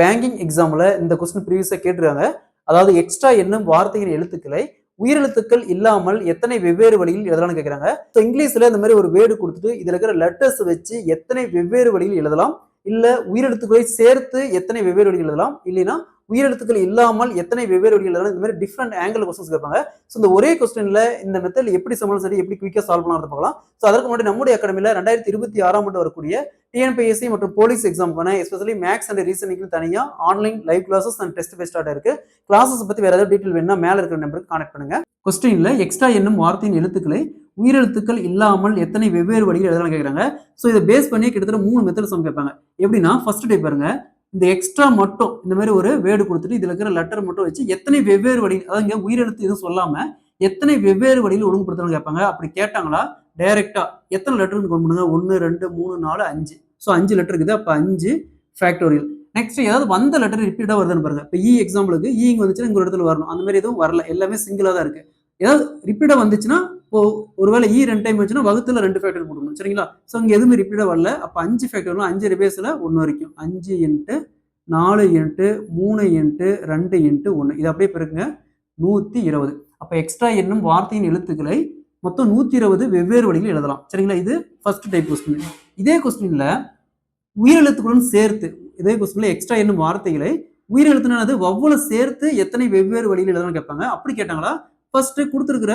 Banking எக்ஸாம்ல இந்த question ப்ரீவியஸா கேட்டிருக்காங்க. அதாவது எக்ஸ்ட்ரா என்னும் வார்த்தையின் எழுத்துக்களை உயிரெழுத்துக்கள் இல்லாமல் எத்தனை வெவ்வேறு வழியில் எழுதலாம்னு கேட்கிறாங்க. ஸோ இங்கிலீஷ்ல இந்த மாதிரி ஒரு வேர்டு கொடுத்துட்டு இதுல இருக்கிற லெட்டர்ஸ் வச்சு எத்தனை வெவ்வேறு வழியில் எழுதலாம், இல்ல உயிரெழுத்துக்களை சேர்த்து எத்தனை வெவ்வேறு வழியில் எழுதலாம், இல்லைன்னா உயிரெழுத்துக்கள் இல்லாமல் எத்தனை வெவ்வேறு வழியில் எழுதலாம், இந்த மாதிரி டிஃப்ரெண்ட் ஆங்கிள் கொஸ்டின்ஸ் கேட்பாங்க. ஸோ இந்த ஒரே கொஸ்டின்ல இந்த மெத்தட்ல எப்படி சமாளம் சரி எப்படி குயிக்கா சால்வ் பண்ணலாம் பார்க்கலாம். ஸோ அதற்கு முன்னாடி நம்முடைய அகாடமியில 2026 ஆண்டு வரக்கூடிய டிஎன்பிஎஸ்சி மற்றும் போலீஸ் எக்ஸாமுக்கான எஸ்பெஷலி மேக்ஸ் அண்ட் ரீசனிங்க்கு தனியா online live classes and test based start இருக்கு. கிளாஸஸ் பத்தி வேற ஏதாவது டீடைல் வேணும்னா மேல இருக்கிற நம்பருக்கு கான்டாக்ட் பண்ணுங்க. கொஸ்டின்ல எக்ஸ்ட்ரா என்னும் வார்த்தையின் எழுத்துக்களை உயிரெழுத்துக்கள் இல்லாமல் எத்தனை வெவ்வேறு வழியில் எழுதலாம் கேட்கறாங்க. ஸோ இதை பேஸ் பண்ணி கிட்டத்தட்ட 3 மெத்தட் சம் கேட்பாங்க. எப்படின்னா ஃபர்ஸ்ட் டைப் பாருங்க, இந்த எக்ஸ்ட்ரா மட்டும் இந்த மாதிரி ஒரு வேர்டு கொடுத்துட்டு இதுல இருக்கிற லெட்டர் மட்டும் வச்சு எத்தனை வெவ்வேறு வழியில், அதாவது இங்க உயிரெழுத்து எதுவும் சொல்லாம எத்தனை வெவ்வேறு வழியில் ஒழுங்குபடுத்தலாம் கேட்பாங்க. அப்படி கேட்டாங்களா டைரக்டா எத்தனை லெட்டர் கொண்டு பண்ணுங்க, 1 2 3 4 5. ஸோ 5 லெட்டர் இருக்குது. அப்ப 5 ஃபேக்டோரியல். நெக்ஸ்ட் ஏதாவது வந்த லெட்டர் ரிப்பீட்டா வருதுன்னு பாருங்க. இப்போ இ எக்ஸாம்பிளுக்கு இ இங்க வந்துச்சுன்னா இங்க ஒரு இடத்துல வரணும். அந்த மாதிரி எதுவும் வரல, எல்லாமே சிங்கிளா தான் இருக்கு. ஏதாவது ரிப்பீட்டா வந்துச்சுன்னா இப்போ ஒருவேளை இ 2 டைம் வந்துச்சுன்னா வகுத்துல 2 ஃபேக்டர் போடணும், சரிங்களா? ஸோ இங்க எதுவுமே ரிப்பீட்டா வரல. அப்ப 5 ஃபேக்டர்லாம் 5 ரிவேர்ஸ்ல 1 வரைக்கும் 5 இன்ட்டு 4 இன்ட்டு 3 இன்ட்டு 2 இன்ட்டு 1 இது அப்படியே பெருக்குங்க 120. அப்ப எக்ஸ்ட்ரா என்னும் வார்த்தையின் எழுத்துக்களை மொத்தம் 120 வெவ்வேறு வழியில் எழுதலாம், சரிங்களா? இது ஃபர்ஸ்ட் டைப் கொஸ்டின். இதே கொஸ்டின்ல உயிரெழுத்துக்களுடன் சேர்த்து, இதே கொஸ்டின்ல எக்ஸ்ட்ரா என்னும் வார்த்தைகளை உயிரெழுத்துனானது வவ்வல சேர்த்து எத்தனை வெவ்வேறு வழியில் எழுதலாம் கேட்பாங்க. அப்படி கேட்டாங்களா ஃபர்ஸ்ட் கொடுத்துருக்கிற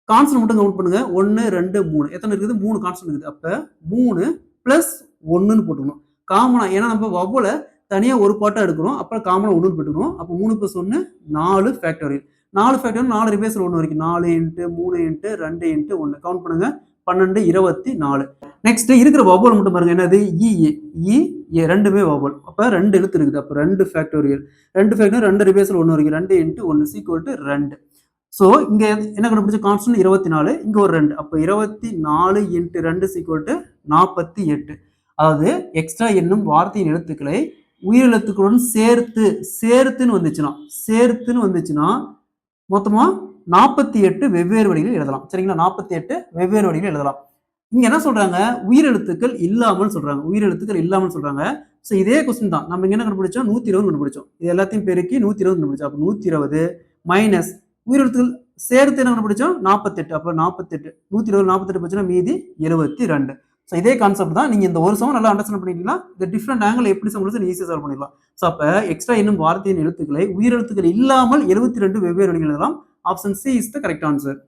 கான்ஸ்டன்ட் மட்டும் கவுண்ட் பண்ணுங்க. 1 2 3 எத்தனை இருக்குது? 3 கான்ஸ்டன்ட் இருக்குது. அப்ப 3 பிளஸ் 1ன்னு போட்டுக்கணும் காமனா. ஏன்னா நம்ம வவ்வல தனியா ஒரு பாட்டா எடுக்கிறோம், அப்புறம் காமனா 1 போட்டுக்கணும். அப்ப 3 பிளஸ் 1 4 ஃபேக்டோரியல். 4 ஃபேக்டோரியல் 4 ரிவேர்ஸ்ல 1 வரைக்கும் 4 இன்ட்டு 3 இன்ட்டு 2 இன்ட்டு 1 கவுண்ட் பண்ணுங்க 12 24. நெக்ஸ்ட் இருக்கிற வவ்வல் மட்டும் பாருங்க, என்னது? இ ரெண்டுமே வவ்வல். அப்ப 2 எழுத்து இருக்குது. அப்ப 2 ஃபேக்டோரியல் 2 ஃபேக்டோரியல் 2 ரிவேர்ஸ்ல 1 வரைக்கும் 2 இன்ட்டு 1 ஈக்குவல் டு 2. ஸோ இங்க என்ன கண்டுபிடிச்ச கான்ஸ்டன்ட் 24. இங்க ஒரு 2. அப்ப 24 இன்ட்டு 2 ஈக்குவல் டு 48. அதாவது எக்ஸ்ட்ரா என்னும் வார்த்தையின் எழுத்துக்களை உயிரெழுத்துக்களுடன் சேர்த்துன்னு வந்துச்சுன்னா மொத்தமா 48 வெவ்வேறு வழியில் எழுதலாம், சரிங்களா? 48 வெவ்வேறு வழியில் எழுதலாம். இங்க என்ன சொல்றாங்க? உயிரெழுத்துக்கள் இல்லாமல் சொல்றாங்க. ஸோ இதே கொஸ்டின் தான் நம்ம இங்க என்ன கண்டுபிடிச்சோம்? 120 கண்டுபிடிச்சோம். இது எல்லாத்தையும் பெருக்கி 120 கண்டுபிடிச்சோம். அப்ப 120 மைனஸ் உயிரெழுத்துக்கள் சேர்த்து என்ன கண்டுபிடிச்சோம்? 48. அப்ப 48 120 48 போச்சுன்னா மீதி 72. ஸோ இதே கான்செப்ட் தான். நீங்க இந்த ஒரு சமம் நல்லா அண்டர்ஸ்டாண்ட் பண்ணிட்டீங்கன்னா இந்த டிஃப்ரெண்ட் ஆங்கிள் எப்படி சம் ஈஸியா சால்வ் பண்ணிடலாம். ஸோ அப்ப எக்ஸ்ட்ரா என்னும் வார்த்தையின் எழுத்துக்களை உயிரெழுத்துக்கள் இல்லாமல் 72 வெவ்வேறு வழிகள் எழுதலாம். Option C is the correct answer.